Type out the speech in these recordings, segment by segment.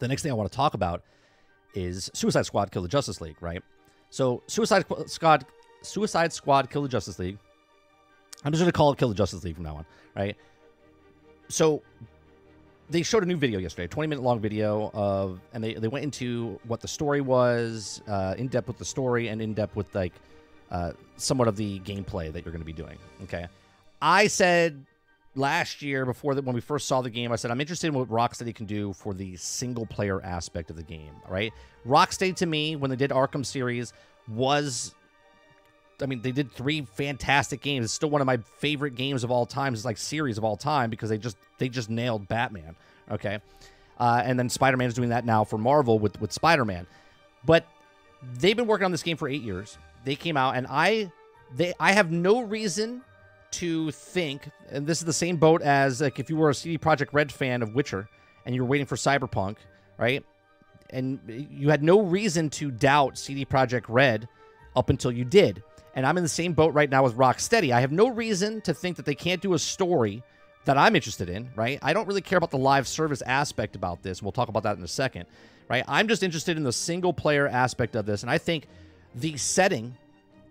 The next thing I want to talk about is Suicide Squad Kill the Justice League, right? So Suicide Squad Kill the Justice League. I'm just going to call it Kill the Justice League from now on, right? So they showed a new video yesterday, a 20-minute long video of, and they went into what the story was, in depth with the story, and in depth with like somewhat of the gameplay that you're going to be doing. Okay, I said last year when we first saw the game, I said I'm interested in what Rocksteady can do for the single player aspect of the game. Right, Rocksteady to me when they did Arkham series was. I mean, they did 3 fantastic games. It's still one of my favorite games of all time. It's like series of all time because they just nailed Batman. Okay, and then Spider-Man is doing that now for Marvel with Spider-Man. But they've been working on this game for 8 years. They came out, and I have no reason to think, and this is the same boat as like if you were a CD Projekt Red fan of Witcher and you were waiting for Cyberpunk, right? And you had no reason to doubt CD Projekt Red up until you did. And I'm in the same boat right now with Rocksteady. I have no reason to think that they can't do a story that I'm interested in, right? I don't really care about the live service aspect about this. We'll talk about that in a second, right? I'm just interested in the single-player aspect of this, and I think the setting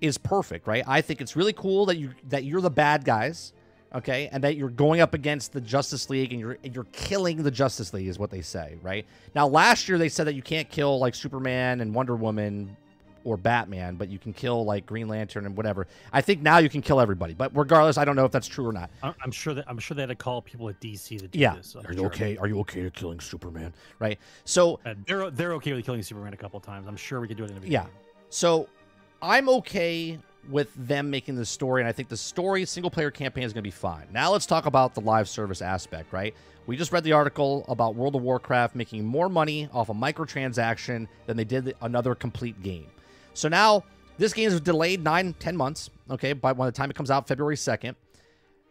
is perfect, right? I think it's really cool that you're the bad guys, okay, and that you're going up against the Justice League, and you're killing the Justice League is what they say, right? Now, last year they said that you can't kill, like, Superman and Wonder Woman or Batman, but you can kill like Green Lantern and whatever. I think now you can kill everybody, but regardless, I don't know if that's true or not. I'm sure they had to call people at DC to do this. Are you okay? Are you okay with killing Superman? Right. So they're okay with killing Superman a couple times. I'm sure we could do it in the beginning. Yeah. So I'm okay with them making this story, and I think the story single player campaign is going to be fine. Now let's talk about the live service aspect, right? We just read the article about World of Warcraft making more money off a microtransaction than they did another complete game. So now, this game is delayed 9-10 months, okay, by the time it comes out, February 2nd.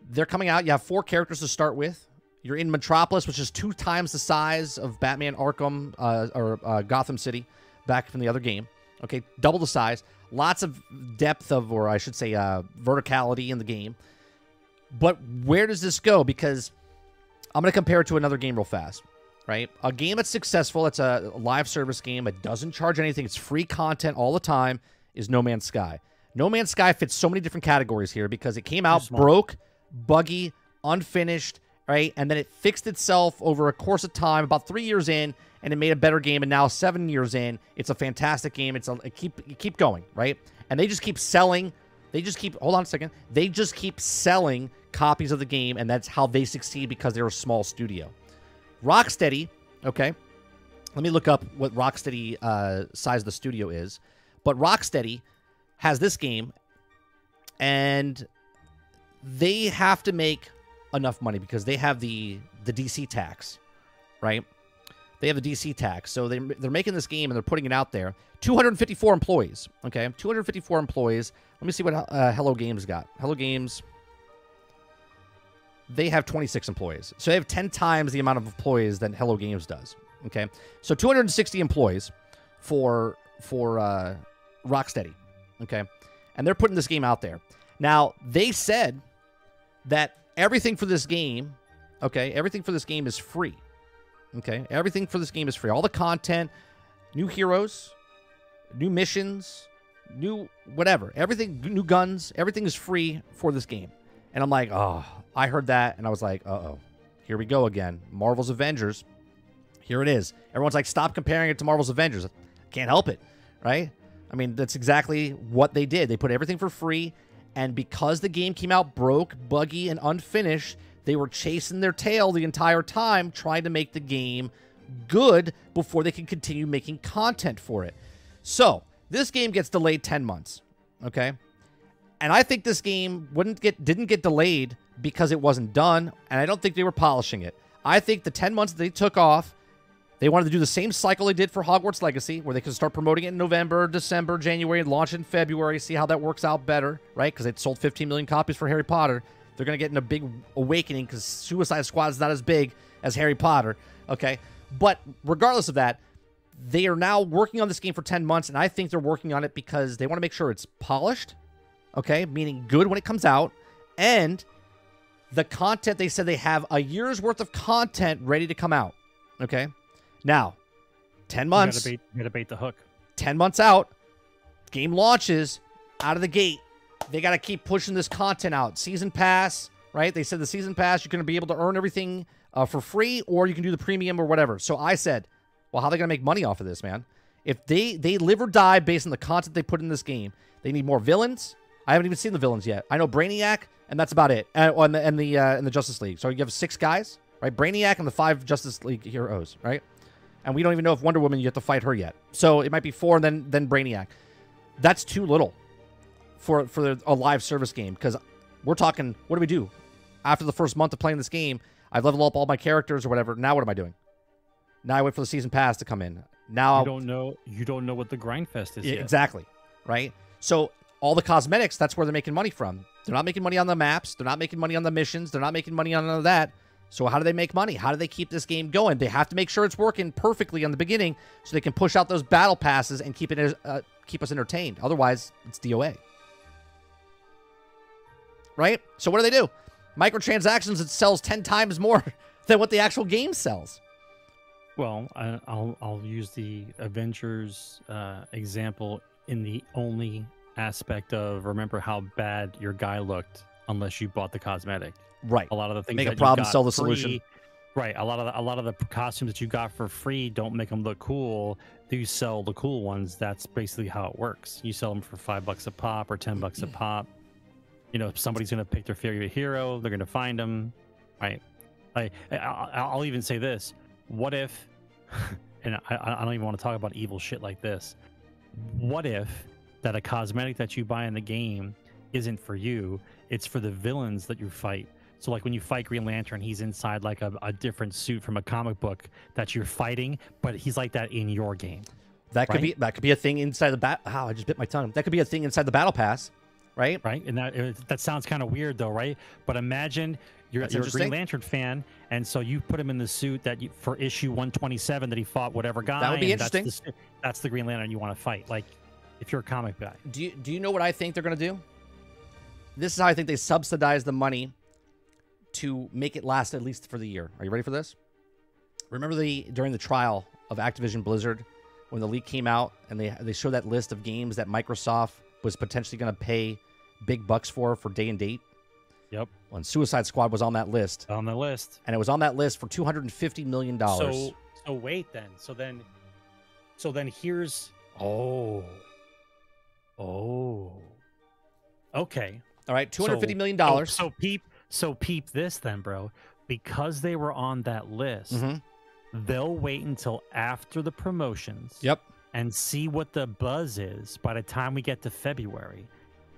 They're coming out. You have 4 characters to start with. You're in Metropolis, which is 2 times the size of Batman Arkham, or Gotham City, back from the other game. Okay, double the size. Lots of depth of, or I should say, verticality in the game. But where does this go? Because I'm going to compare it to another game real fast. Right? A game that's successful, it's a live service game, it doesn't charge anything, it's free content all the time, is No Man's Sky. No Man's Sky fits so many different categories here because it came out broke, buggy, unfinished, right? And then it fixed itself over a course of time, about 3 years in, and it made a better game, and now 7 years in, it's a fantastic game. You keep going, right? And they just keep selling, hold on a second, they just keep selling copies of the game, and that's how they succeed because they're a small studio. Rocksteady, okay, let me look up what Rocksteady size of the studio is. But Rocksteady has this game, and they have to make enough money because they have the DC tax, right? They have the DC tax. So they're making this game, and they're putting it out there. 254 employees, okay? 254 employees. Let me see what Hello Games got. Hello Games... They have 26 employees. So they have 10 times the amount of employees that Hello Games does. Okay? So 260 employees for Rocksteady. Okay? And they're putting this game out there. Now, they said that everything for this game, okay, everything for this game is free. Okay? Everything for this game is free. All the content, new heroes, new missions, new whatever. Everything, new guns, everything is free for this game. And I'm like, oh, I heard that, and I was like, uh-oh, here we go again. Marvel's Avengers. Here it is. Everyone's like, stop comparing it to Marvel's Avengers. Can't help it, right? I mean, that's exactly what they did. They put everything for free, and because the game came out broke, buggy, and unfinished, they were chasing their tail the entire time, trying to make the game good before they could continue making content for it. So, this game gets delayed 10 months, okay? And I think this game didn't get delayed because it wasn't done, and I don't think they were polishing it. I think the 10 months that they took off, they wanted to do the same cycle they did for Hogwarts Legacy, where they could start promoting it in November, December, January, and launch it in February, see how that works out better, right? Because it sold 15 million copies for Harry Potter. They're going to get in a big awakening because Suicide Squad is not as big as Harry Potter, okay? But regardless of that, they are now working on this game for 10 months, and I think they're working on it because they want to make sure it's polished, okay, meaning good when it comes out, and the content, they said they have a year's worth of content ready to come out, okay? Now, 10 months. You gotta bait the hook. 10 months out, game launches, out of the gate. They got to keep pushing this content out. Season pass, right? They said the season pass, you're going to be able to earn everything for free, or you can do the premium or whatever. So I said, well, how are they going to make money off of this, man? If they live or die based on the content they put in this game, they need more villains. I haven't even seen the villains yet. I know Brainiac, and that's about it. And the Justice League. So you have 6 guys, right? Brainiac and the 5 Justice League heroes, right? And we don't even know if Wonder Woman, you have to fight her yet. So it might be 4 and then Brainiac. That's too little for a live service game, because we're talking, what do we do? After the first month of playing this game, I've leveled up all my characters or whatever. Now what am I doing? Now I wait for the season pass to come in. Now you don't know what the grind fest is yet. Exactly, right? So all the cosmetics, that's where they're making money from. They're not making money on the maps. They're not making money on the missions. They're not making money on none of that. So how do they make money? How do they keep this game going? They have to make sure it's working perfectly on the beginning so they can push out those battle passes and keep us entertained. Otherwise, it's DOA. Right? So what do? Microtransactions, it sells 10 times more than what the actual game sells. Well, I'll use the Avengers example in the only aspect of remember how bad your guy looked unless you bought the cosmetic. Right. A lot of the things make that a problem, you got sell the free, solution. Right. A lot of the costumes that you got for free don't make them look cool. You sell the cool ones. That's basically how it works. You sell them for $5 a pop or $10 a pop. You know, if somebody's going to pick their favorite hero, they're going to find them. Right. I'll even say this. What if, and I don't even want to talk about evil shit like this. What if that a cosmetic that you buy in the game isn't for you? It's for the villains that you fight. So like when you fight Green Lantern, he's inside like a different suit from a comic book that you're fighting, but he's like that in your game. That could be a thing inside the I just bit my tongue. That could be a thing inside the battle pass, right? Right. And that sounds kind of weird though, right? But imagine you're a Green Lantern fan, and so you put him in the suit that for issue 127 that he fought whatever guy. That would be interesting. That's the Green Lantern you want to fight. Like if you're a comic guy. Do you know what I think they're going to do? This is how I think they subsidize the money to make it last at least for the year. Are you ready for this? Remember during the trial of Activision Blizzard, when the leak came out and they showed that list of games that Microsoft was potentially going to pay big bucks for day and date? Yep. When Suicide Squad was on that list. On the list. And it was on that list for $250 million. So wait then. So then here's okay. All right, $250 million. So peep this then, bro. Because they were on that list, they'll wait until after the promotions. Yep. And see what the buzz is by the time we get to February.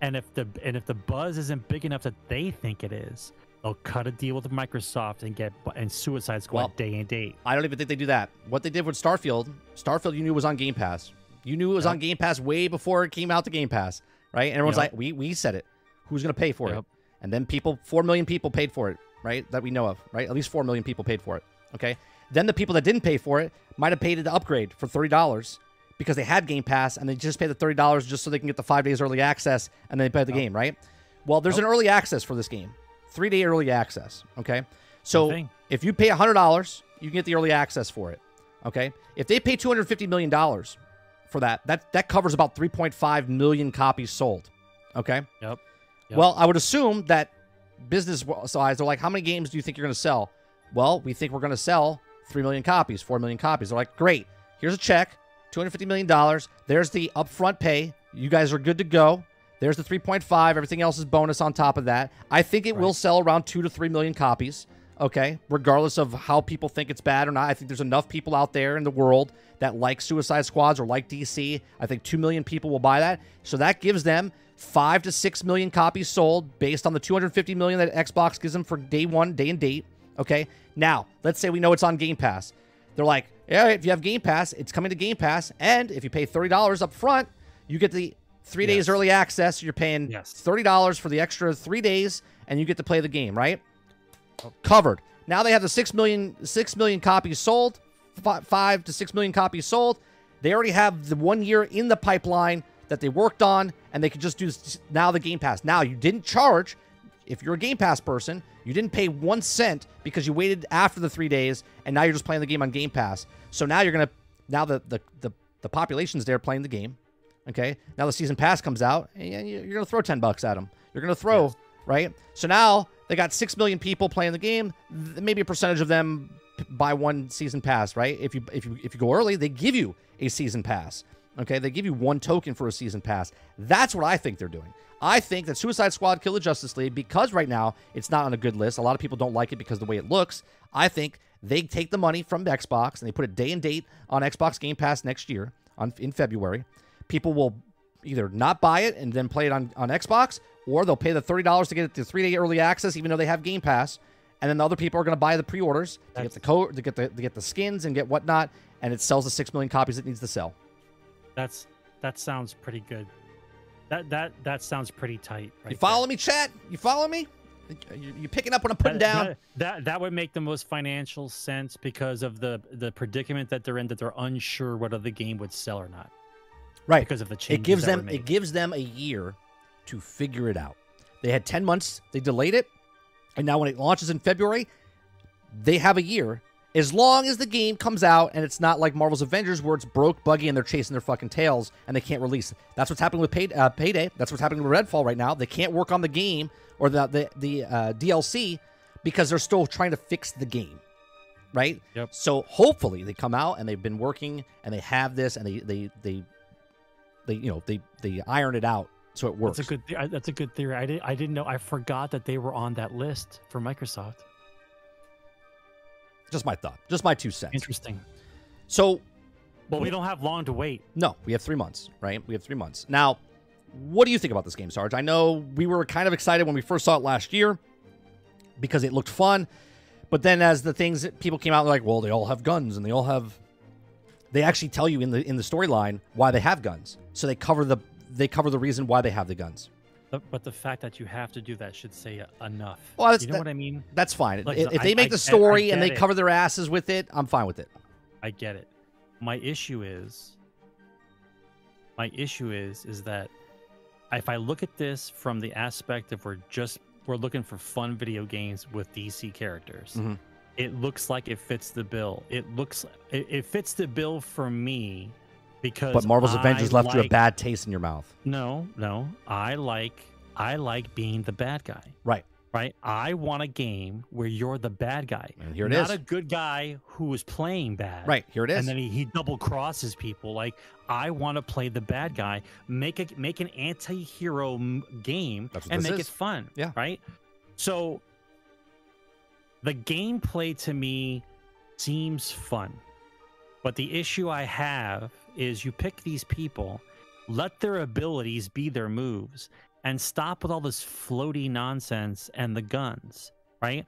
And if the buzz isn't big enough that they think it is, they'll cut a deal with Microsoft and Suicide Squad day and date. I don't even think they do that. What they did with Starfield you knew was on Game Pass. You knew it was on Game Pass way before it came out to Game Pass, right? And everyone's like, we said it. Who's going to pay for it? And then 4 million people paid for it, right? That we know of, right? At least 4 million people paid for it, okay? Then the people that didn't pay for it might have paid the upgrade for $30 because they had Game Pass, and they just paid the $30 just so they can get the 5 days early access, and then they play the game, right? Well, there's an early access for this game. 3-day early access, okay? So if you pay $100, you can get the early access for it, okay? If they pay $250 million for that covers about 3.5 million copies sold, okay? Yep. Well, I would assume that business-wise, they're like, how many games do you think you're going to sell? Well, we think we're going to sell 3 million copies, 4 million copies. They're like, great. Here's a check, $250 million. There's the upfront pay. You guys are good to go. There's the 3.5. Everything else is bonus on top of that. I think it will sell around 2 to 3 million copies, okay? Regardless of how people think it's bad or not. I think there's enough people out there in the world that like Suicide Squads or like DC. I think 2 million people will buy that. So that gives them 5 to 6 million copies sold based on the 250 million that Xbox gives them for day one, day and date. Okay. Now, let's say we know it's on Game Pass. They're like, yeah, if you have Game Pass, it's coming to Game Pass. And if you pay $30 up front, you get the 3 days early access. You're paying $30 for the extra 3 days, and you get to play the game, right? Covered. Now they have the 6 million copies sold, 5 to 6 million copies sold. They already have the 1 year in the pipeline that they worked on, and they could just do now the Game Pass. Now, you didn't charge. If you're a Game Pass person, you didn't pay 1 cent because you waited after the 3 days, and now you're just playing the game on Game Pass. So now you're going to now the population's there playing the game. Okay, now the season pass comes out, and you're gonna throw $10 at them. You're gonna throw right. So now they got 6 million people playing the game. Maybe a percentage of them buy one season pass, right? If you go early, they give you a season pass. Okay, they give you 1 token for a season pass. That's what I think they're doing. I think that Suicide Squad Kill the Justice League, because right now it's not on a good list, a lot of people don't like it because of the way it looks. I think they take the money from Xbox and they put a day and date on Xbox Game Pass next year in February. People will either not buy it and then play it on Xbox, or they'll pay the $30 to get it to 3-day early access, even though they have Game Pass. And then the other people are going to buy the pre-orders to get the code, to get the skins and get whatnot, and it sells the 6 million copies it needs to sell. That sounds pretty good. That sounds pretty tight. Right, you follow me, chat? You follow me? You picking up what I'm putting down? That would make the most financial sense because of the predicament that they're in, that they're unsure whether the game would sell or not. Right. Because of the changes it gives them a year to figure it out. They had 10 months. They delayed it. And now when it launches in February, they have a year. As long as the game comes out and it's not like Marvel's Avengers where it's broke, buggy, and they're chasing their fucking tails and they can't release it. That's what's happening with Payday. That's what's happening with Redfall right now. They can't work on the game or the DLC because they're still trying to fix the game. Right? Yep. So hopefully they come out and they've been working and they have this and they iron it out so it works. That's a good theory. I didn't know. I forgot that they were on that list for Microsoft. Just my thought. Just my 2 cents. Interesting. So, we don't have long to wait. No, we have 3 months, right? We have 3 months. Now, what do you think about this game, Sarge? I know we were kind of excited when we first saw it last year because it looked fun, but then as the things that people came out, they're like, well, they all have guns and they actually tell you in the storyline why they have guns. So they cover the reason why they have the guns. But the fact that you have to do that should say enough. Well, you know what I mean? That's fine. Like, if they make the story and they cover their asses with it, I'm fine with it. I get it. My issue is that if I look at this from the aspect of we're looking for fun video games with DC characters, it looks like it fits the bill. It fits the bill for me. But Marvel's Avengers left you a bad taste in your mouth. No. I like being the bad guy. Right. I want a game where you're the bad guy. And here it is. Not a good guy who is playing bad. Right. Here it is. And then he double crosses people. Like, I want to play the bad guy. Make an anti-hero game and make it fun. Yeah. Right. So the gameplay to me seems fun. But the issue I have is you pick these people, let their abilities be their moves, and stop with all this floaty nonsense and the guns, right?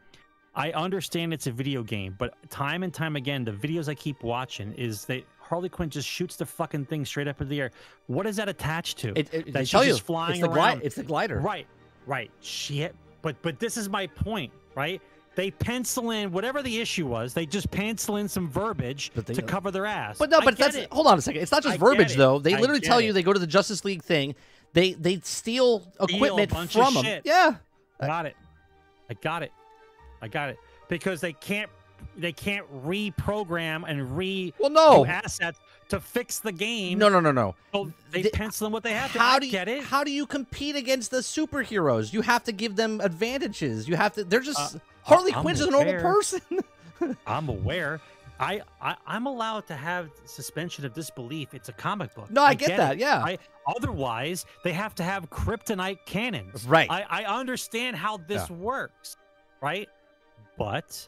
I understand it's a video game, but time and time again, the videos I keep watching is that Harley Quinn just shoots the fucking thing straight up in the air. What is that attached to? They tell you, flying it's around. It's the glider. Right. Shit. But this is my point, right? They pencil in whatever the issue was. They just pencil in some verbiage to cover their ass. But hold on a second. It's not just verbiage though. They literally tell you they go to the Justice League thing. They steal equipment from them. Yeah. I got it. Because they can't reprogram and do assets to fix the game. No. So they pencil in what they have to. Get it. How do you compete against the superheroes? You have to give them advantages. You have to. They're just Harley Quinn's a normal person. I'm aware. I'm allowed to have suspension of disbelief. It's a comic book. No, I get that. Yeah. Otherwise, they have to have kryptonite cannons. Right. I understand how this works. Right. But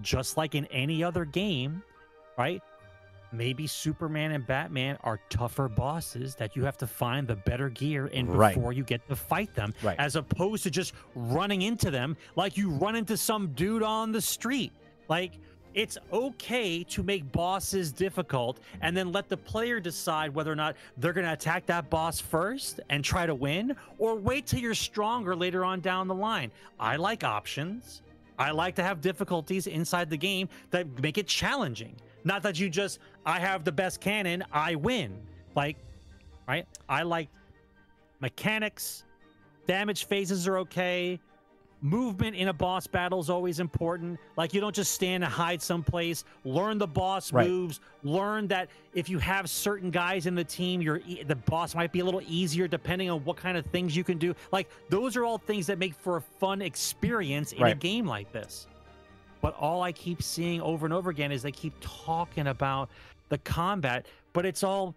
just like in any other game, right? Maybe Superman and Batman are tougher bosses that you have to find the better gear in before you get to fight them, as opposed to just running into them like you run into some dude on the street. Like, it's okay to make bosses difficult and then let the player decide whether or not they're going to attack that boss first and try to win, or wait till you're stronger later on down the line. I like options. I like to have difficulties inside the game that make it challenging. Not that you just, I have the best cannon, I win. Like, right? I like mechanics. Damage phases are okay. movement in a boss battle is always important. Like, you don't just stand and hide someplace. Learn the boss moves. Learn that if you have certain guys in the team, the boss might be a little easier depending on what kind of things you can do. Like, those are all things that make for a fun experience in a game like this. But all I keep seeing over and over again is they keep talking about the combat, but it's all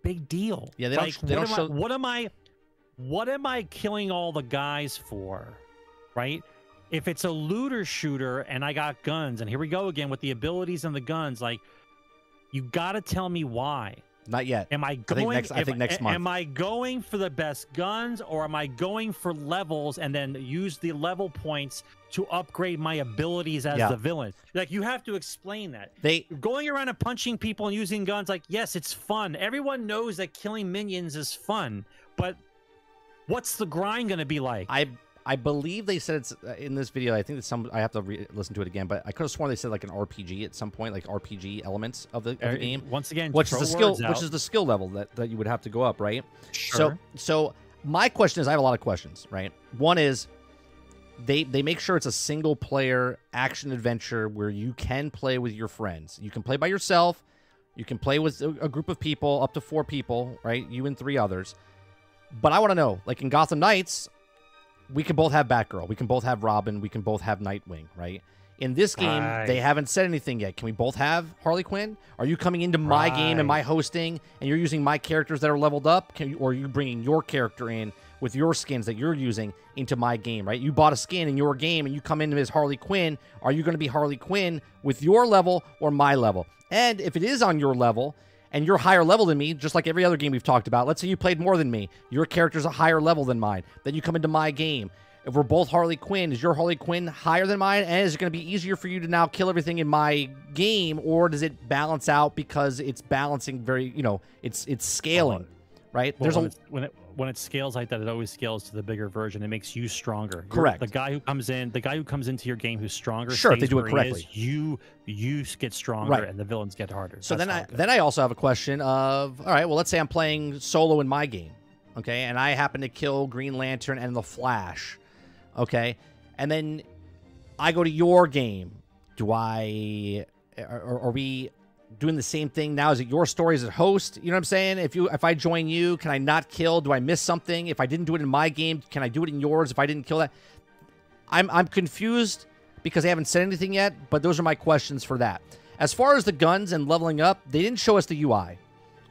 big deal. Yeah, they like, don't show. What am I killing all the guys for? Right? If it's a looter shooter and I got guns, and here we go again with the abilities and the guns, like, you got to tell me why. Not yet. Am I going? I think next month. Am I going for the best guns, or am I going for levels and then use the level points to upgrade my abilities as the villain? Like, you have to explain that. Going around and punching people and using guns, like, yes, it's fun. Everyone knows that killing minions is fun, but what's the grind going to be like? I believe they said it's in this video. I think that I have to listen to it again, but I could have sworn they said like an RPG at some point, like RPG elements of the game. Once again, which is the skill level that you would have to go up, right? Sure. So my question is, I have a lot of questions, right? One is, they make sure it's a single player action adventure where you can play with your friends. You can play by yourself. You can play with a group of people, up to 4 people, right? You and 3 others. But I want to know, like in Gotham Knights, we can both have Batgirl. We can both have Robin. We can both have Nightwing, right? In this game, they haven't said anything yet. Can we both have Harley Quinn? Are you coming into my game and my hosting, and you're using my characters that are leveled up? Or are you bringing your character in with your skins that you're using into my game, right? You bought a skin in your game, and you come in as Harley Quinn. Are you going to be Harley Quinn with your level or my level? And if it is on your level, and you're higher level than me, just like every other game we've talked about. Let's say you played more than me. Your character's a higher level than mine. Then you come into my game. If we're both Harley Quinn, is your Harley Quinn higher than mine? And is it going to be easier for you to now kill everything in my game? Or does it balance out because it's balancing very, it's scaling, right? Well, when it scales like that, it always scales to the bigger version. It makes you stronger. Correct. The guy who comes into your game who's stronger. Sure, if they do it correctly. You get stronger, and the villains get harder. So then I also have a question of, all right, well, let's say I'm playing solo in my game, okay, and I happen to kill Green Lantern and the Flash, okay, and then I go to your game. Are we doing the same thing now? Is it your story as a host? You know what I'm saying? If I join you, can I not kill? Do I miss something? If I didn't do it in my game, can I do it in yours if I didn't kill that? I'm confused because they haven't said anything yet, but those are my questions for that. As far as the guns and leveling up, they didn't show us the UI.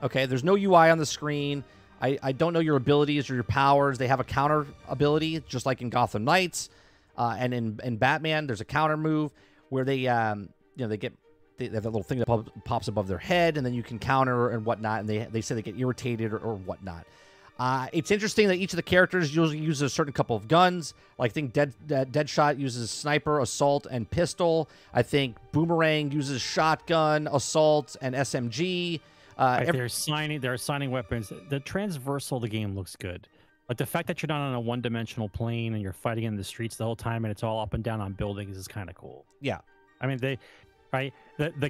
Okay, there's no UI on the screen. I don't know your abilities or your powers. They have a counter ability, just like in Gotham Knights, and in Batman, there's a counter move where they have that little thing that pops above their head, and then you can counter and whatnot, and they say they get irritated or whatnot. It's interesting that each of the characters usually uses a certain couple of guns. Like, I think Deadshot uses sniper, assault, and pistol. I think Boomerang uses shotgun, assault, and SMG. They're assigning weapons. The transversal of the game looks good. Like, the fact that you're not on a one-dimensional plane and you're fighting in the streets the whole time and it's all up and down on buildings is kind of cool. Yeah. I mean, the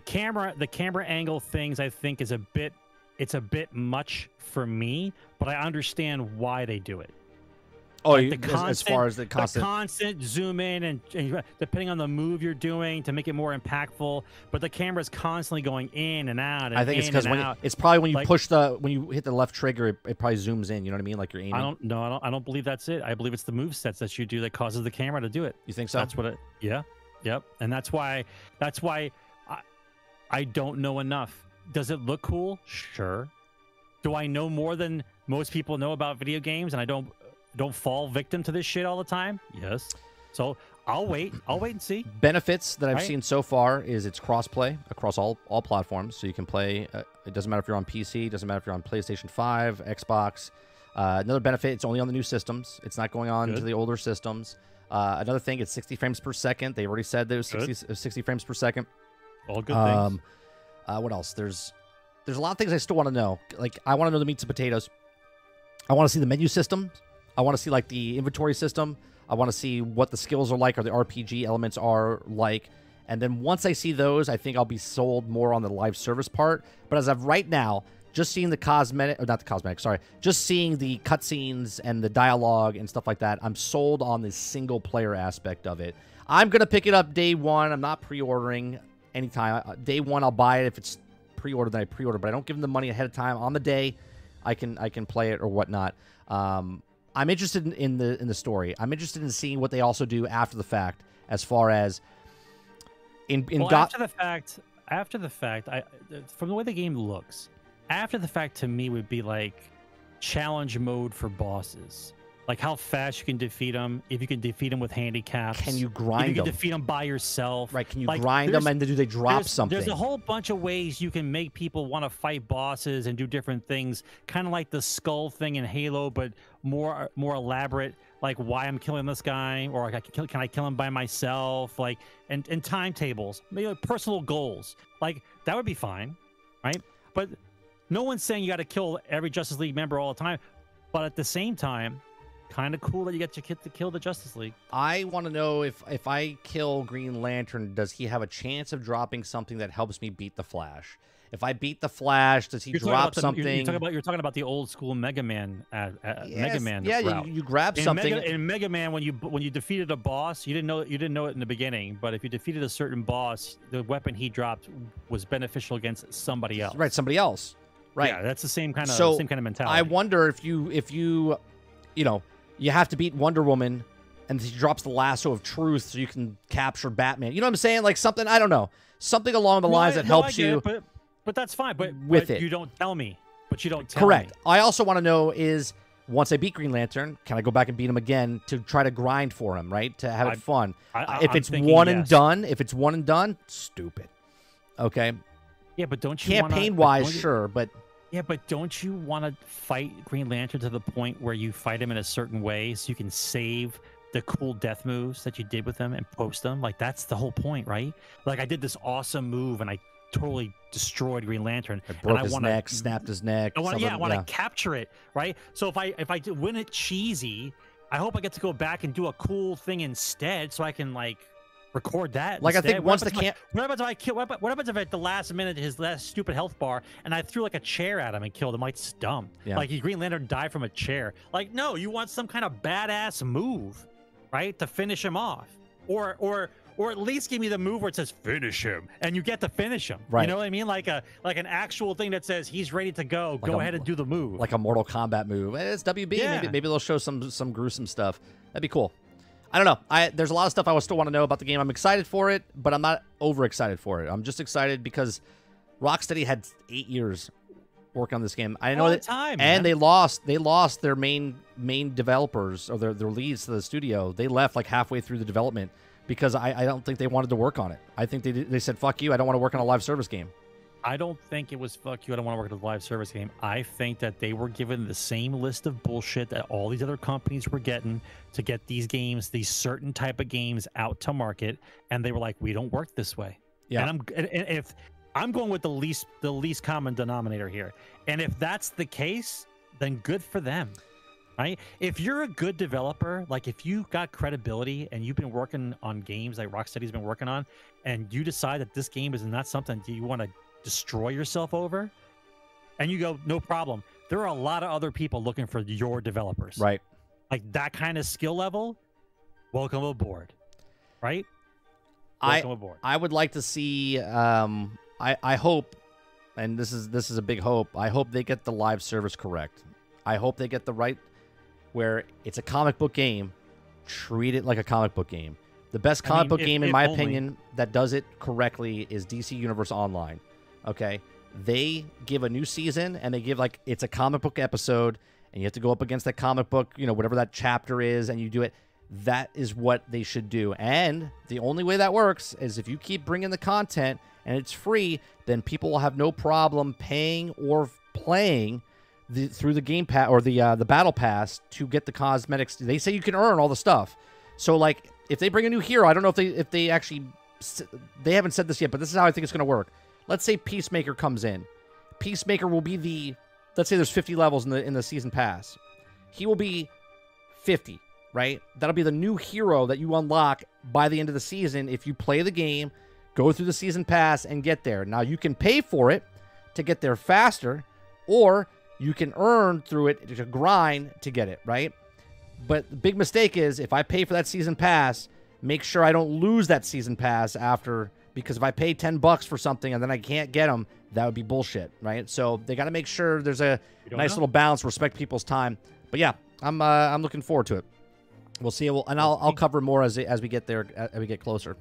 camera angle things, I think, is a bit much for me, but I understand why they do it. Oh, like as far as the constant zoom in and depending on the move you're doing to make it more impactful, but the camera's constantly going in and out. And I think it's because it's probably when you when you hit the left trigger, it probably zooms in. You know what I mean? Like you're aiming. I don't believe that's it. I believe it's the move sets that you do that causes the camera to do it. You think so? That's what it. Yeah. Yep. And that's why I don't know enough. Does it look cool? Sure. Do I know more than most people know about video games, and I don't fall victim to this shit all the time? Yes. So I'll wait and see. Benefits that I've seen so far is it's cross-play across all platforms. So you can play, it doesn't matter if you're on PC, it doesn't matter if you're on PlayStation 5, Xbox. Another benefit, it's only on the new systems. It's not going on to the older systems. Another thing, it's 60 frames per second. They already said there was 60 frames per second. All good things. What else? There's a lot of things I still want to know. Like, I want to know the meats and potatoes. I want to see the menu system. I want to see, like, the inventory system. I want to see what the skills are like, or the RPG elements are like. And then once I see those, I think I'll be sold more on the live service part. But as of right now, just seeing the cosmetic, or not the cosmetic, sorry, just seeing the cutscenes and the dialogue and stuff like that, I'm sold on the single player aspect of it. I'm going to pick it up day one. I'm not pre-ordering anytime. Day one, I'll buy it. If it's pre-ordered, then I pre-order, but I don't give them the money ahead of time. On the day, I can play it or whatnot. I'm interested in the story. I'm interested in seeing what they also do after the fact, as far as after the fact, from the way the game looks, after the fact to me would be like challenge mode for bosses. Like how fast you can defeat them, if you can defeat them with handicaps. Can you grind them? If you can defeat them by yourself. Right, can you grind them, and do they drop something? There's a whole bunch of ways you can make people want to fight bosses and do different things. Kind of like the skull thing in Halo, but more elaborate. Like why I'm killing this guy, or can I kill him by myself? Like, and timetables, maybe like personal goals. Like that would be fine, right? But no one's saying you got to kill every Justice League member all the time. But at the same time, kind of cool that you get your kid to kill the Justice League. I want to know if I kill Green Lantern, does he have a chance of dropping something that helps me beat the Flash? If I beat the Flash, does he drop something? You're talking about the old school Mega Man. Yes, Mega Man. Yeah, you grab something. In Mega Man, when you defeated a boss, you didn't know it in the beginning. But if you defeated a certain boss, the weapon he dropped was beneficial against somebody else. Right, somebody else. Right. Yeah, that's the same kind of mentality. I wonder if you have to beat Wonder Woman, and she drops the lasso of truth so you can capture Batman. You know what I'm saying? Like something, I don't know, something along the lines that helps you. But that's fine. But you don't tell me. But you don't tell me. Correct. I also want to know is, once I beat Green Lantern, can I go back and beat him again to try to grind for him, right? To have it fun. If it's one and done, stupid. Okay. Yeah, but don't you campaign-wise, sure, but. Yeah, but don't you want to fight Green Lantern to the point where you fight him in a certain way so you can save the cool death moves that you did with him and post them? Like, that's the whole point, right? Like, I did this awesome move and I totally destroyed Green Lantern. I broke his neck, snapped his neck. I want to capture it, right? So if I win it cheesy, I hope I get to go back and do a cool thing instead so I can, like, record that. Like instead. I think once the camp. What happens if at the last minute his last stupid health bar and I threw like a chair at him and killed him? Like, it's dumb. Yeah. Like Green Lantern died from a chair. Like, no, you want some kind of badass move, right, to finish him off, or at least give me the move where it says finish him and you get to finish him. Right. You know what I mean? Like an actual thing that says he's ready to go. Like go ahead and do the move. Like a Mortal Kombat move. It's WB. Yeah. Maybe they'll show some gruesome stuff. That'd be cool. I don't know. There's a lot of stuff I still want to know about the game. I'm excited for it, but I'm not overexcited for it. I'm just excited because Rocksteady had 8 years working on this game. I know they lost their main developers, or their leads to the studio. They left like halfway through the development because I don't think they wanted to work on it. I think they said, fuck you, I don't want to work on a live service game. I don't think it was fuck you, I don't want to work on a live service game. I think that they were given the same list of bullshit that all these other companies were getting to get these games, these certain type of games out to market, and they were like, we don't work this way. Yeah. And if I'm going with the least common denominator here, and if that's the case, then good for them. Right? If you're a good developer, like if you got credibility and you've been working on games like Rocksteady's been working on, and you decide that this game is not something you want to destroy yourself over, and you go, no problem. There are a lot of other people looking for your developers. Right. Like that kind of skill level, welcome aboard. Right? Welcome aboard. I would like to see, I hope, and this is a big hope, I hope they get the live service correct. I hope they get the right, where it's a comic book game, treat it like a comic book game. The best comic book game, in my opinion, that does it correctly is DC Universe Online. Okay? They give a new season, and they give, like, it's a comic book episode, and you have to go up against that comic book, whatever that chapter is, and you do it. That is what they should do. And the only way that works is if you keep bringing the content, and it's free, then people will have no problem paying or playing through the game pass or the battle pass to get the cosmetics. They say you can earn all the stuff. So, like, if they bring a new hero, I don't know if they actually, they haven't said this yet, but this is how I think it's going to work. Let's say Peacemaker comes in. Peacemaker will be let's say there's 50 levels in the season pass. He will be 50, right? That'll be the new hero that you unlock by the end of the season if you play the game, go through the season pass, and get there. Now, you can pay for it to get there faster, or you can earn through it to grind to get it, right? But the big mistake is if I pay for that season pass, make sure I don't lose that season pass after, because if I pay $10 for something and then I can't get them, that would be bullshit, right? So they got to make sure there's a nice little balance, respect people's time. But yeah, I'm looking forward to it. We'll see. And I'll cover more as we get there, as we get closer.